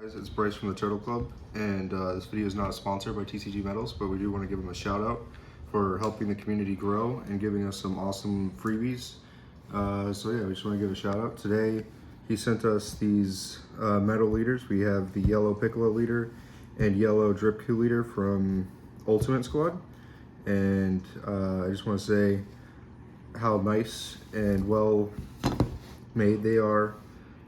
Guys, it's Bryce from the Turtle Club, and this video is not sponsored by TCGMetalz, but we do want to give them a shout out for helping the community grow and giving us some awesome freebies. So yeah, we just want to give a shout out. Today, he sent us these metal leaders. We have the yellow Piccolo leader and yellow Drip Goku leader from Ultimate Squad, and I just want to say how nice and well made they are.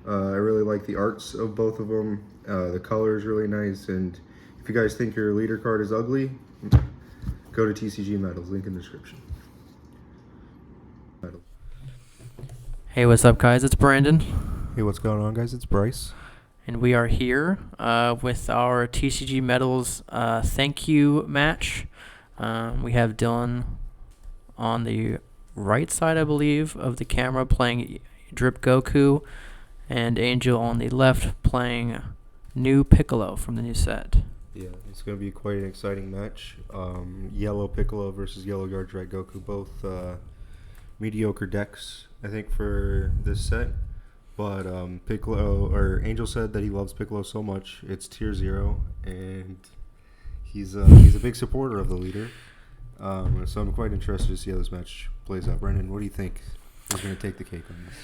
I really like the arts of both of them. The color is really nice, and if you guys think your leader card is ugly, go to TCGMetalz, link in the description. Hey, what's up, guys? It's Brandon. Hey, what's going on, guys? It's Bryce. And we are here with our TCGMetalz thank you match. We have Dylan on the right side, I believe, of the camera playing Drip Goku, and Angel on the left playing new Piccolo from the new set. Yeah, it's going to be quite an exciting match. Yellow Piccolo versus yellow Drip Goku, both mediocre decks, I think, for this set. But Angel said that he loves Piccolo so much, it's tier 0, and he's a big supporter of the leader. So I'm quite interested to see how this match plays out. Brendan, what do you think is going to take the cake on this?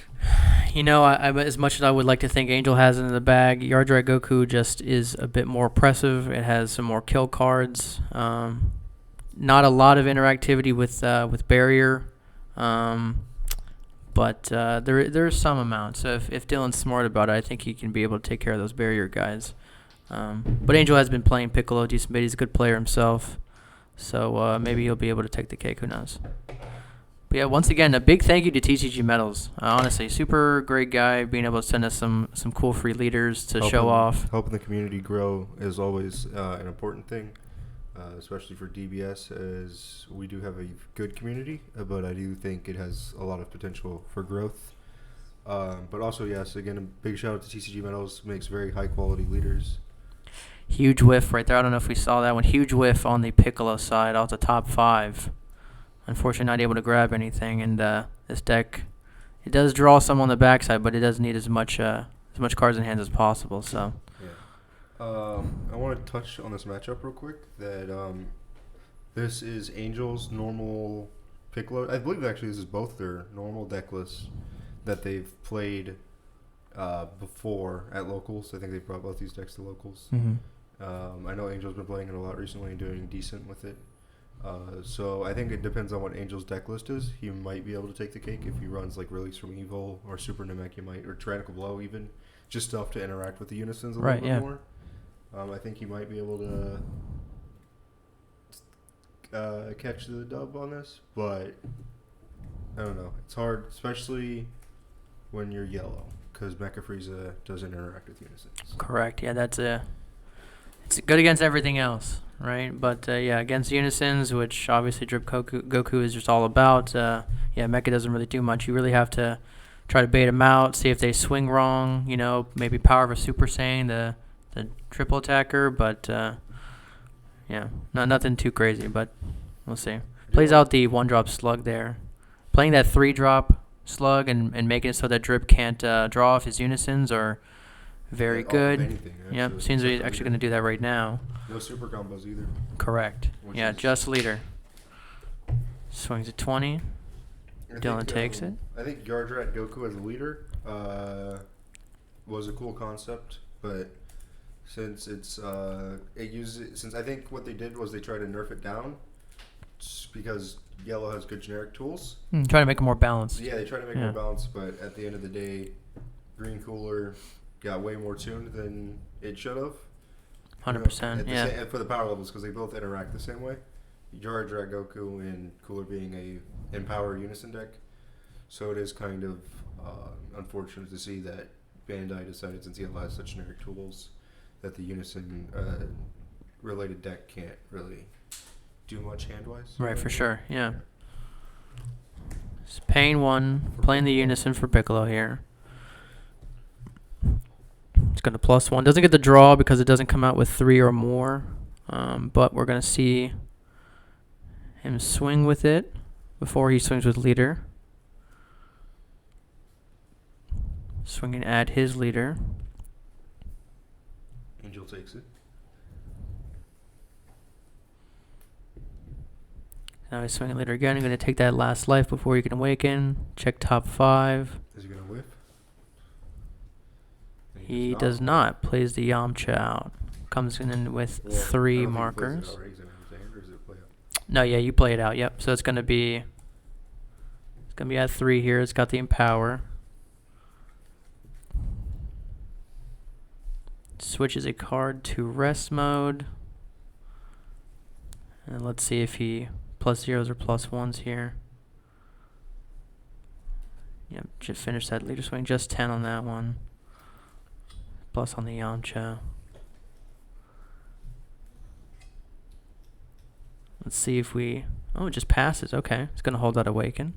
You know, I as much as I would like to think Angel has it in the bag, Drip Goku just is a bit more oppressive. It has some more kill cards. Not a lot of interactivity with barrier, but there's some amount. So if Dylan's smart about it, I think he can be able to take care of those barrier guys. But Angel has been playing Piccolo decent bit. He's a good player himself, so maybe he'll be able to take the cake. Who knows? But yeah, once again, a big thank you to TCGMetalz. Honestly, super great guy, being able to send us some cool free leaders to show off. Helping the community grow is always an important thing, especially for DBS, as we do have a good community, but I do think it has a lot of potential for growth. But also, yes, again, a big shout out to TCGMetalz, makes very high quality leaders. Huge whiff right there. I don't know if we saw that one. Huge whiff on the Piccolo side, off the top 5. Unfortunately, not able to grab anything, and this deck, it does draw some on the backside, but it does need as much cards in hand as possible. So, yeah. I want to touch on this matchup real quick. That this is Angel's normal Piccolo. I believe actually this is both their normal deck lists that they've played before at locals. I think they brought both these decks to locals. Mm-hmm. I know Angel's been playing it a lot recently and doing decent with it. So I think it depends on what Angel's deck list is. He might be able to take the cake if he runs like Release from Evil or Super Namekiumite or Tyrannical Blow, even just stuff to interact with the Unisons a little bit more. I think he might be able to catch the dub on this, but I don't know. It's hard, especially when you're yellow, because Mecha Frieza doesn't interact with Unisons. Correct. Yeah, it's good against everything else, right? But yeah, against Unisons, which obviously Drip Goku is just all about. Yeah, Mecha doesn't really do much. You really have to try to bait them out, see if they swing wrong. You know, maybe power of a Super Saiyan, the triple attacker. But yeah, nothing too crazy. But we'll see. Plays out the 1-drop slug there, playing that 3-drop slug and making it so that Drip can't draw off his Unisons or. Very good. Anything, yeah, seems to be actually going to do that right now. No super combos either. Correct. Yeah, just leader. Swings at 20. Dylan takes it. I think Drip Goku as a leader was a cool concept, but since since I think what they did was they tried to nerf it down because yellow has good generic tools. Try to make it more balanced. Yeah, they try to make it more balanced, but at the end of the day, green cooler got way more tuned than it should have. 100%, yeah. And for the power levels, because they both interact the same way. Drip Goku and Cooler being a Empower Unison deck. So it is kind of unfortunate to see that Bandai decided, since yellow has such generic tools, that the Unison related deck can't really do much hand-wise. Right, for sure, yeah. It's paying 1, playing the Unison for Piccolo here. It's going to +1. Doesn't get the draw because it doesn't come out with 3 or more. But we're going to see him swing with it before he swings with leader. Swinging at his leader. Angel takes it. Now he's swinging later again. I'm going to take that last life before he can awaken. Check top 5. Is he gonna whiff? He does not. Plays the Yamcha out. Comes in with 3 markers. Or is it play out? No, yeah, you play it out. Yep. So it's gonna be at 3 here. It's got the Empower. Switches a card to rest mode. And let's see if he +0s or +1s here. Yep, just finished that leader swing. Just 10 on that one. Plus on the Yamcha. Let's see if we... Oh, it just passes. Okay. It's going to hold that Awaken.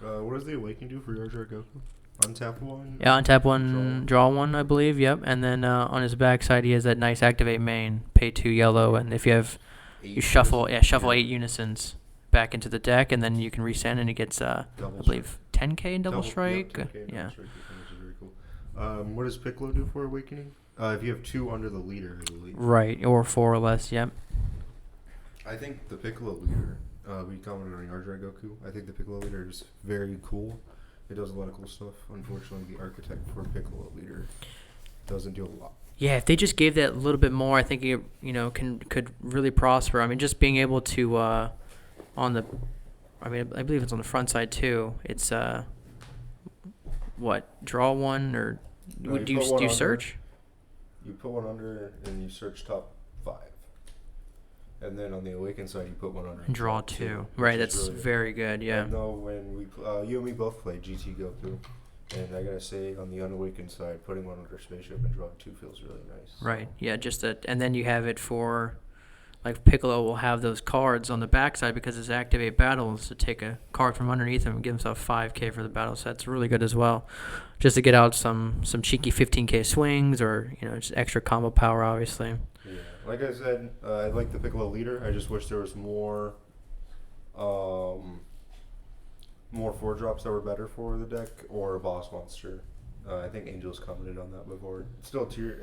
What does the Awaken do for Yardra Goku? Untap 1? Yeah, untap 1, draw 1, I believe. Yep. And then on his backside, he has that nice Activate main. Pay 2 yellow. And if you have... You shuffle 8 Unisons back into the deck, and then you can resend, and he gets, I believe, 10k in Double Strike. Yep, 10K yeah. Double Strike, which is very cool. What does Piccolo do for Awakening? If you have 2 under the leader, I believe. Right, or 4 or less, yep. I think the Piccolo leader, we commented on Yardra Goku. I think the Piccolo leader is very cool. It does a lot of cool stuff. Unfortunately, the architect for Piccolo leader doesn't do a lot. Yeah, if they just gave that a little bit more, I think it, could really prosper. I mean, just being able to on the, I believe it's on the front side too. It's draw 1 or No, do you search? You put 1 under and you search top 5, and then on the Awaken side you put 1 under And draw 2. Right, that's really very good. Yeah. I know when we you and me both played GT Goku. And I gotta say, on the unawakened side, putting 1 under Spaceship and drawing 2 feels really nice. Right. Yeah. Just that, and then you have it for, like Piccolo will have those cards on the backside because his Activate battles to take a card from underneath him and give himself 5k for the battle. So that's really good as well, just to get out some cheeky 15k swings or just extra combo power, obviously. Yeah. Like I said, I like the Piccolo leader. I just wish there was more 4 drops that were better for the deck, or a boss monster. I think Angel's commented on that before.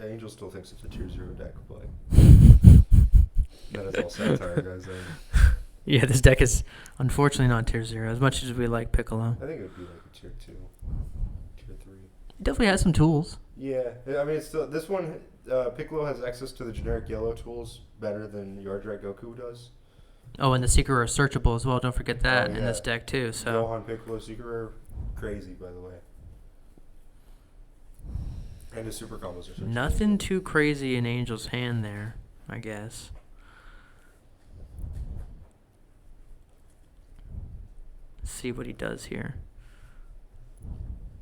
Angel still thinks it's a tier 0 deck, but that is all satire, guys. Yeah, this deck is unfortunately not tier 0 as much as we like Piccolo. I think it would be like a tier 2, tier 3. It definitely has some tools. Yeah, I mean, it's still this one. Piccolo has access to the generic yellow tools better than Yardra Goku does. Oh, and the Secret are searchable as well. Don't forget that in this deck too. So Gohan, Piccolo, Secret are crazy, by the way. And his super combos are searchable. Nothing too crazy in Angel's hand there, I guess. Let's see what he does here.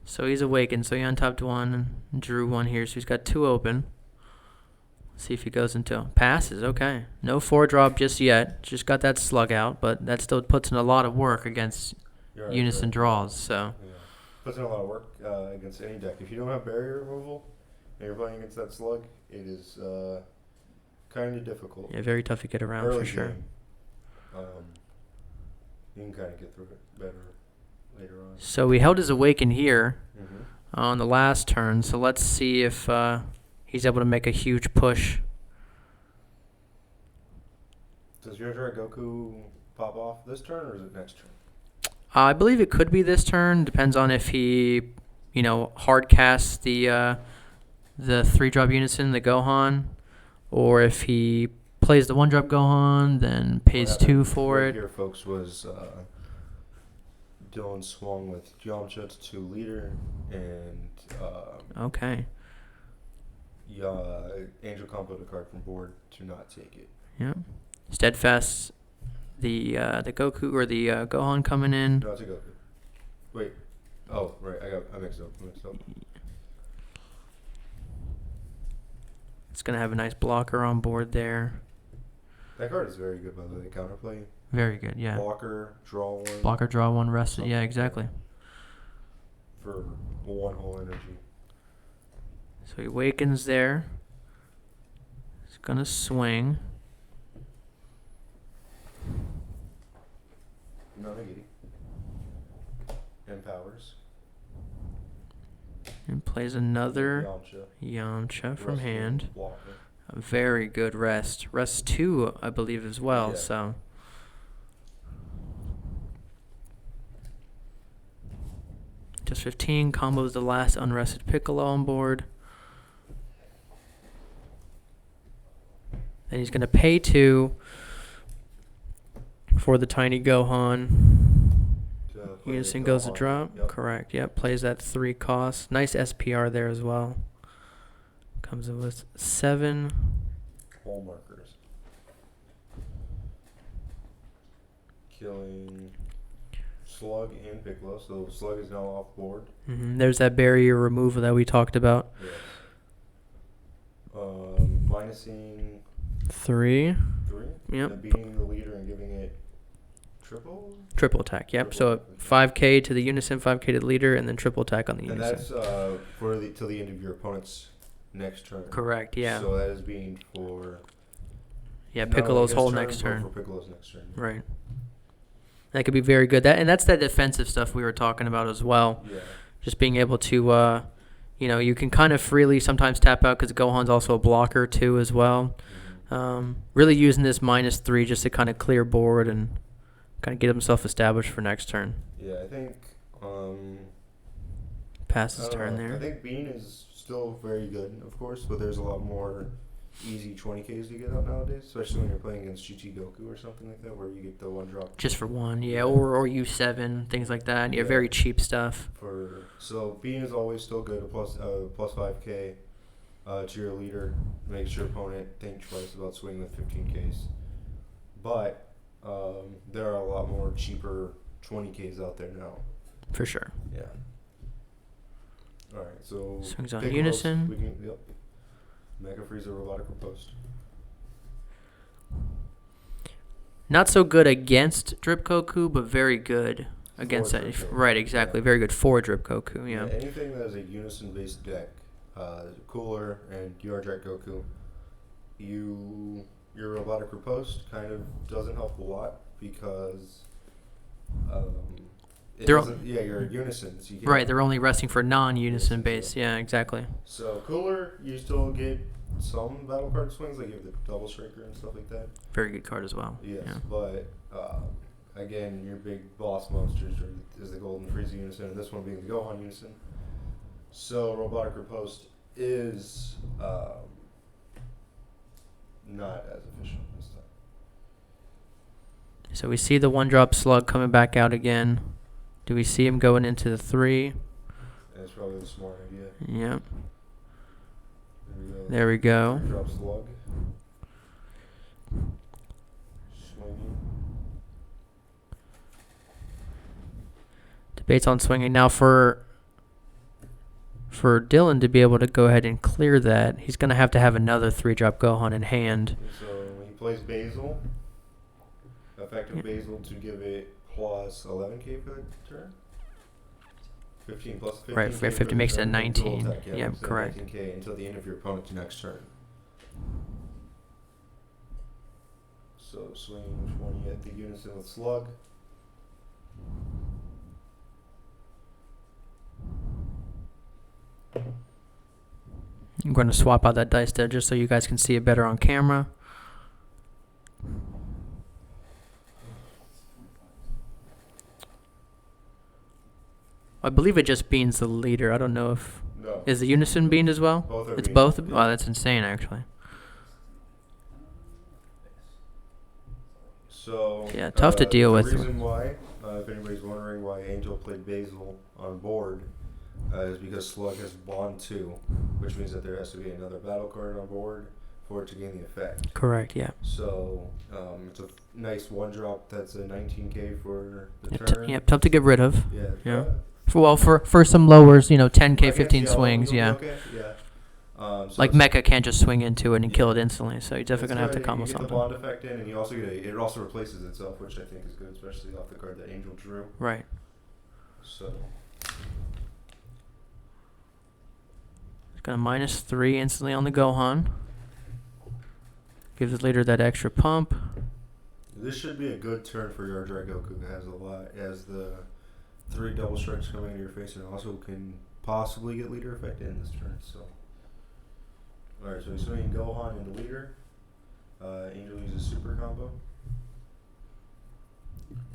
So he's awakened. So he untapped 1, drew 1 here. So he's got 2 open. See if he goes into passes. Okay, no 4 drop just yet. Just got that slug out, but that still puts in a lot of work against Unison draws. So yeah. Puts in a lot of work against any deck. If you don't have barrier removal and you're playing against that slug, it is kind of difficult. yeah, very tough to get around Early for sure. game, you can kind of get through it better later on. So we held his awaken here Mm-hmm. on the last turn. So let's see if he's able to make a huge push. Does Yardra Goku pop off this turn, or is it next turn? I believe it could be this turn. Depends on if he, hard casts the 3-drop Unison, the Gohan, or if he plays the 1-drop Gohan, then pays 2 for it. Here, folks, was Dylan swung with Yamcha to 2 leader, and Okay. Angel comboed a card from board to not take it. Yeah. Steadfast, the Goku or the Gohan coming in. No, it's a Goku. Wait. Oh, right. I mixed up. It's gonna have a nice blocker on board there. That card is very good, by the way. Counterplay. Very good, yeah. Blocker, draw 1. Blocker, draw 1, rest. Yeah, exactly. For 1 whole energy. So he awakens there. He's gonna swing. No negati. Empowers. And plays another Yamcha. Yamcha from Rest hand. Walker. A very good rest. Rest 2, I believe, as well. Yeah. So. Just 15 combos the last unrested Piccolo on board. Then he's going to pay 2 for the tiny Gohan. Unison goes to drop. Yep. Correct. Yep. Plays that 3 cost. Nice SPR there as well. Comes in with 7. Hole markers. Killing Slug and Piccolo. So Slug is now off board. There's that barrier removal that we talked about. Yes. Minusing 3. 3. Yep. And beating the leader and giving it Triple attack. Yep. Triple So 5k to the Unison, 5k to the leader, and then triple attack on the and Unison. that's till the end of your opponent's next turn. Correct. Yeah. So that is being for Piccolo's whole turn, next but turn. For Piccolo's next turn. Right. That could be very good. That's that defensive stuff we were talking about as well. Yeah. Just being able to, you can kind of freely sometimes tap out because Gohan's also a blocker too as well. Really using this -3 just to kind of clear board and kind of get himself established for next turn. Yeah, I think. Pass his turn there. I think Bean is still very good, of course, but there's a lot more easy 20Ks you get out nowadays, especially when you're playing against GT Goku or something like that, where you get the 1-drop. Just for 1, yeah, or U7, things like that. Yeah, very cheap stuff. So Bean is always still good, a plus 5K to your leader. Makes your opponent think twice about swinging with 15Ks. But there are a lot more cheaper 20Ks out there now. For sure. Yeah. All right, so Swings on Piccolo's, Unison. Yep. Mega Frieza Robotic Riposte. Not so good against Drip Goku, but very good against that. Drip Goku. Right, exactly. Yeah. Very good for Drip Goku, yeah. Anything that is a Unison-based deck, Cooler and your Drip Goku, your Robotic Riposte kind of doesn't help a lot because your Unisons. You Right, they're only resting for non-Unison base. Yeah, exactly. So Cooler, you still get some battle card swings, like you have the Double Striker and stuff like that. Very good card as well. Yes, Yeah. but again, your big boss monsters is the Golden Frieza Unison, and this one being the Gohan Unison. So Robotic Riposte is not as efficient this time. So we see the 1-drop Slug coming back out again. Do we see him going into the 3? That's probably the smart idea. Yep. There we There we go. go. 3-drop Slug. Swinging. Debates on swinging. Now for Dylan to be able to go ahead and clear that, he's going to have another 3-drop Gohan in hand. So he plays Basil. Effective Basil to give it plus 11K for the turn. 15 plus 15. Right, 50 makes it 19. Attack, Yep, so correct. 19K until the end of your opponent's next turn. So swing 20 at the Unison with Slug. I'm going to swap out that dice there just so you guys can see it better on camera. I believe it just beans the leader. I don't know if... No. Is the Unison beaned as well? Both are It's beaned, both? yeah. Oh, that's insane, actually. So Yeah, tough to deal with. The reason why, if anybody's wondering why Angel played Basil on board, is because Slug has Bond 2, which means that there has to be another battle card on board for it to gain the effect. Correct, yeah. So it's a nice 1-drop that's a 19K for the Yep, turn. tough to get rid of. Yeah. Yeah. For some lowers, 10k, I guess, 15 swings, yeah. Okay, yeah. So Like it's- Mecha can't just swing into it and kill it instantly, so you're definitely it's going to have to good. combo You get something. the Bond effect in, and you also get it also replaces itself, which I think is good, especially off the card that Angel drew. Right. So It's going to -3 instantly on the Gohan. Gives the leader that extra pump. this should be a good turn for your Drip Goku. It has the 3 double strikes coming into your face, and also can possibly get leader effect in this turn. So, alright, so he's swinging Gohan into leader. Angel uses super combo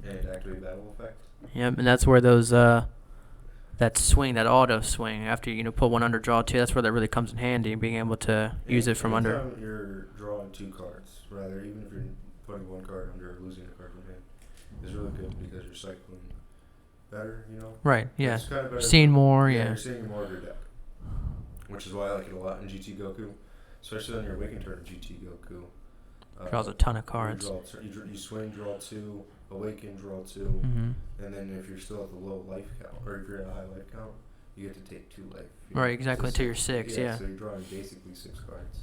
and activate battle effect. Yep, and that's where those that swing, that auto swing, after you put one under draw two, that's where that really comes in handy, being able to use it from under. Anytime you're drawing 2 cards, rather, even if you're putting 1 card under or losing a card from hand, is really good because you're cycling better, Right, yeah. It's kind of better Seeing more, yeah. yeah. You're seeing more of your deck, which is why I like it a lot in GT Goku, especially on your Awakened turn of GT Goku. Draws a ton of cards. You swing, draw 2, awaken, draw 2, Mm-hmm. and then if you're still at the low life count, or if you're at a high life count, you get to take 2 life. Right, exactly, until you're 6, yeah. So you're drawing basically 6 cards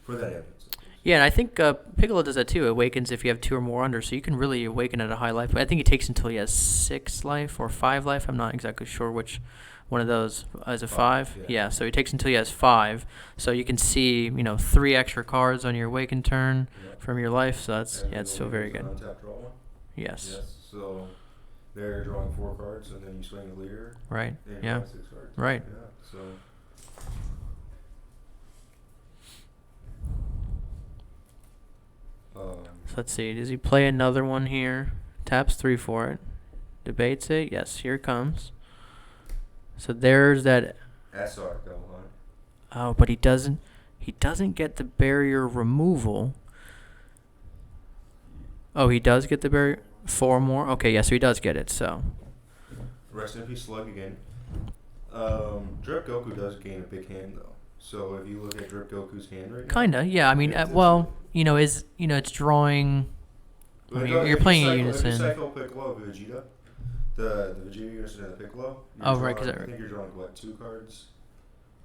for that evidence. Yeah, and I think Piccolo does that too. Awakens if you have 2 or more under, so you can really awaken at a high life. But I think he takes until he has 6 life or 5 life. I'm not exactly sure which one of those is a 5. Yeah, so he takes until he has 5. So you can see, 3 extra cards on your awakened turn from your life. So that's it's still very good. Untap, draw 1. Yes. So they're drawing 4 cards, and then you swing a leader. Right. And Yeah. 6 cards. Right. Yeah. So. So let's see. Does he play another one here? Taps 3 for it. Debates it. Yes, here it comes. So there's that. SR Gohan. Oh, but he doesn't get the barrier removal. Oh, he does get the barrier. 4 more. Okay, yeah, so he does get it. So. Rest in peace, Slug again. Drip Goku does gain a big hand though. So if you look at Drip Goku's hand right now. Kinda, yeah. I mean, it's drawing. I mean, you're playing a unison. If you cycle Piccolo of Vegeta, the Vegeta unison and the Piccolo. Oh, right, I think you're drawing what, 2 cards?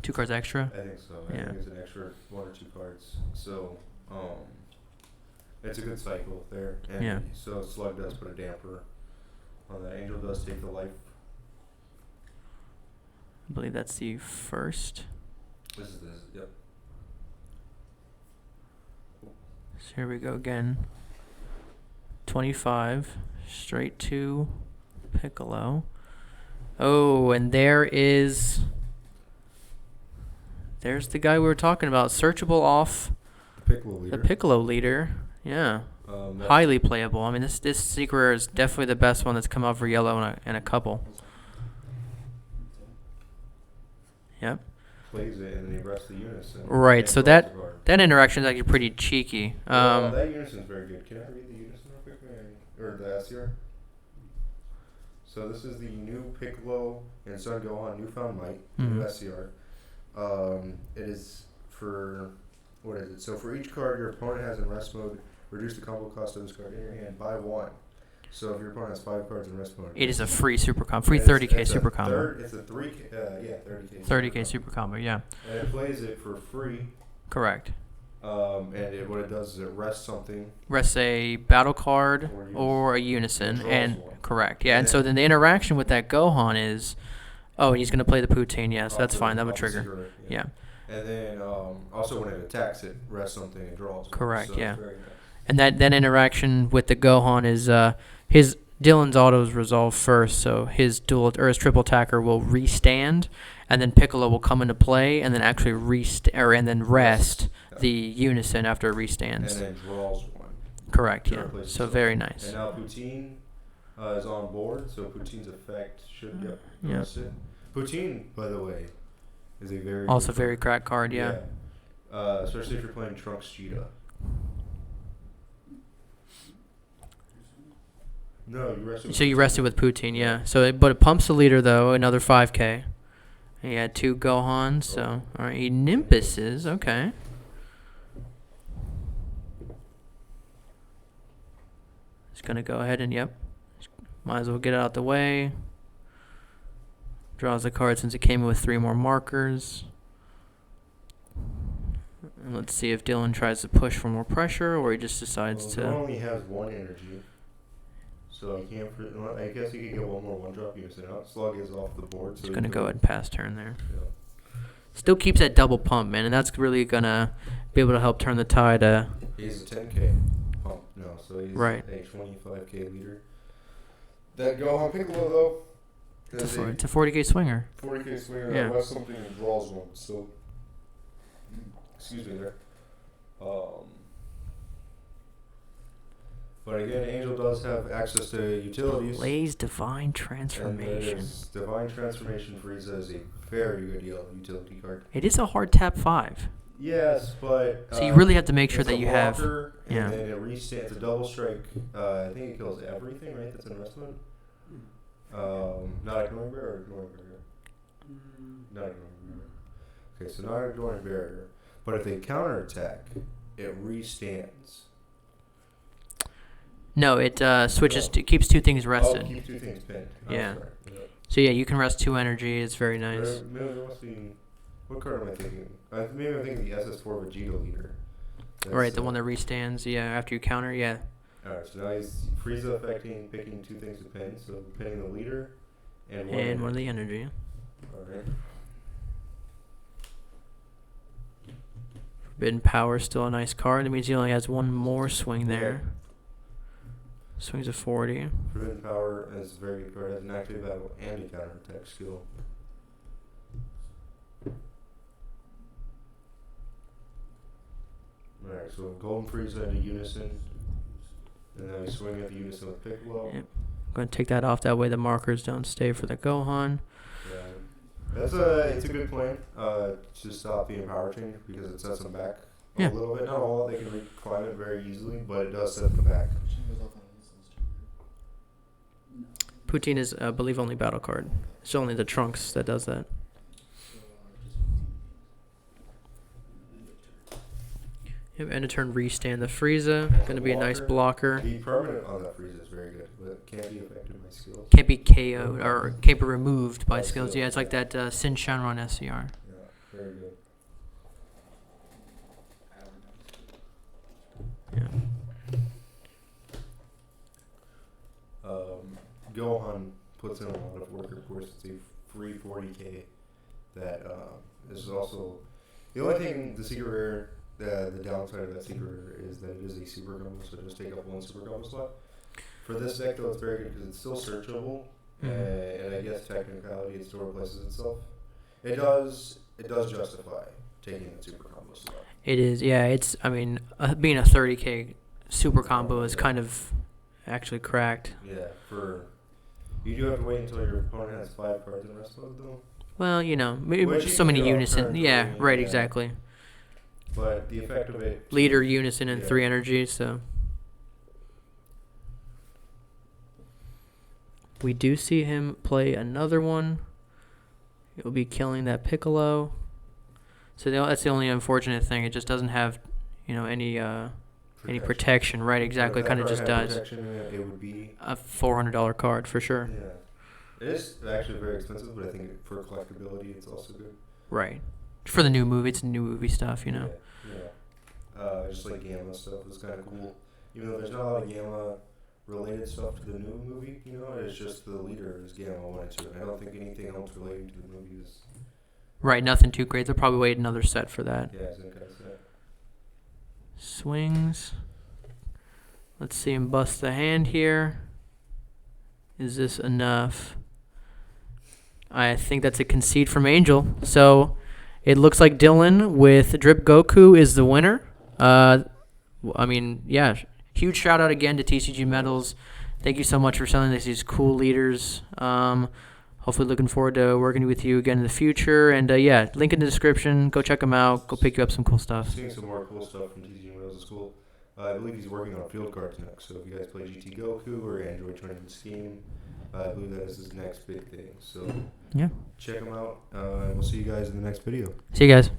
2 cards extra. I think so. Yeah. I think it's an extra 1 or 2 cards. So, it's a good cycle there. And Yeah. So Slug does put a damper on that. Angel does take the life. I believe that's the first. This. Yep. So here we go again. 25, straight to Piccolo. Oh, and there's the guy we were talking about. Searchable off Piccolo leader. the Piccolo leader. Yeah. Highly playable. I mean, this secret rare is definitely the best one that's come out for yellow in a couple. Yep. Plays it and then he rests the unison. Right. So that interaction is actually pretty cheeky. That unison's very good. Can I read the unison real quick, or the SCR? So this is the new Piccolo and Son Gohan Newfound Might, new SCR. It is for, what is it? So for each card your opponent has in rest mode, reduce the combo cost of this card in your hand by 1. So if your opponent has 5 cards in rest mode, it is a free super combo, free 30k super combo. It's a 3K, 30K. 30k super combo, yeah. And it plays it for free. Correct. And what it does is it rests something. Rests a battle card or a unison, and correct, yeah. And so then the interaction with that Gohan is, and he's gonna play the Poutine, yeah. So that's fine. That would trigger, cigarette, yeah. And then also when it attacks, it rests something and draws. Correct, so yeah. It's very nice. And that interaction with the Gohan is his Dylan's autos resolve first, so his dual or his triple attacker will restand, and then Piccolo will come into play, and then actually and then rest the unison after it restands. And then draws 1. Correct, yeah. So very nice. And now Poutine is on board, so Poutine's effect should get Yeah. rested. Poutine, by the way, is a very Also good very card. cracked card, yeah. Especially if you're playing Trunks Cheetah. No, you rested. So you rested with Poutine, yeah. So but it pumps the leader though, another 5k. He had 2 Gohans, so all right. He Nimbuses, okay. Just gonna go ahead and might as well get it out the way. Draws the card since it came in with 3 more markers. And let's see if Dylan tries to push for more pressure or he just decides He to. only has 1 energy. So I can't. I guess he could get 1 more 1-drop unison out. Slug is off the board. So Just gonna go ahead and pass turn there. Yeah. Still keeps that double pump, man, and that's really gonna be able to help turn the tide. He's a 10k pump. No, so he's Right. a 25k leader. That Gohan Piccolo though It's a 40K swinger. 40K swinger, Yeah. unless something draws one. So, excuse me there. But again, Angel does have access to utilities. Blaze Divine And Transformation. there's Divine Transformation Frieza is a very good utility card. It is a hard tap 5. Yes, but So you really have to make sure it's that a you have. blocker, and Yeah. then it resets. It's a double strike. I think it kills everything, right? That's investment. Not ignoring barrier or ignoring barrier. Not ignoring barrier. Okay, so not ignoring barrier. But if they counterattack, it restands. No, it switches. Keeps 2 things Oh, rested. keep 2 things pinned. Yeah. Sorry. So yeah, you can rest 2 energy. It's very nice. There must be. What card am I thinking? Maybe I'm thinking the SS4 Vegeta leader. Right, the one that restands. Yeah, after you counter. Yeah. Alright, so now he's Frieza affecting, picking 2 things to pin. So pinning the leader and one. And one of the energy. Alright. Forbidden Power is still a nice card. That means he only has 1 more swing there. Swings a 40. Forbidden Power is a very good card. It has an active battle and a counterattack skill. Alright, so Golden Frieza into Unison. And then we swing at the Unison with Piccolo. Yep. I'm going to take that off. That way the markers don't stay for the Gohan. Yeah. It's a good plan to stop the Empower change because it sets them back a Yeah. little bit. Not all, they can climb it very easily, but it does set them back. Poutine is, I believe, only battle card. It's only the Trunks that does that. Yep, end of turn restand the Frieza. Going to be a nice blocker. The permanent on that Frieza is very good, but it can't be affected by skills. Can't be KO'd or can't be removed by skills. Yeah, it's like that Sin Shenron SCR. Yeah, very good. Yeah. Gohan puts in a lot of work, of course. It's a free 40K that is also the only thing the secret rare, the downside of that secret rare is that it is a super combo, so just take up 1 super combo slot. For this deck, though, it's very good because it's still searchable, and I guess technicality it still replaces itself. It does justify taking that super combo slot. It is, yeah. It's, I mean, being a 30K super combo is kind of actually cracked. Yeah, you do have to wait until your opponent has 5 cards in rest mode, though. Well, you know, Which so you many can do unison. alternatively, Yeah, right, yeah. exactly. But the effect of it... Leader, unison, and Yeah. 3 energy, so. We do see him play another one. He'll be killing that Piccolo. So that's the only unfortunate thing. It just doesn't have, you know, any protection. Right, exactly. If that Kind of card just had does. protection in it, it would be... A $400 card for sure. Yeah. It is actually very expensive, but I think for collectability, it's also good. Right. For the new movie, it's new movie stuff, you know. Yeah. Just like Gamma stuff is kind of cool. Even though there's not a lot of Gamma related stuff to the new movie, you know, it's just the leader is Gamma 1 and 2. And I don't think anything else relating to the movie is... Right, nothing too great. They'll probably wait another set for that. Yeah, Zenkai set. Swings. Let's see him bust the hand here. Is this enough? I think that's a concede from Angel. So it looks like Dylan with Drip Goku is the winner. I mean, yeah, huge shout out again to TCGMetalz. Thank you so much for selling us these cool leaders. Hopefully looking forward to working with you again in the future. And yeah, link in the description. Go check them out. Go pick you up some cool stuff. Seeing some more cool stuff from TCGMetalz is cool. I believe he's working on field cards next. So if you guys play GT Goku or Android Tournament Scheme, I believe that is his next big thing. So Yeah. check him out. And we'll see you guys in the next video. See you guys.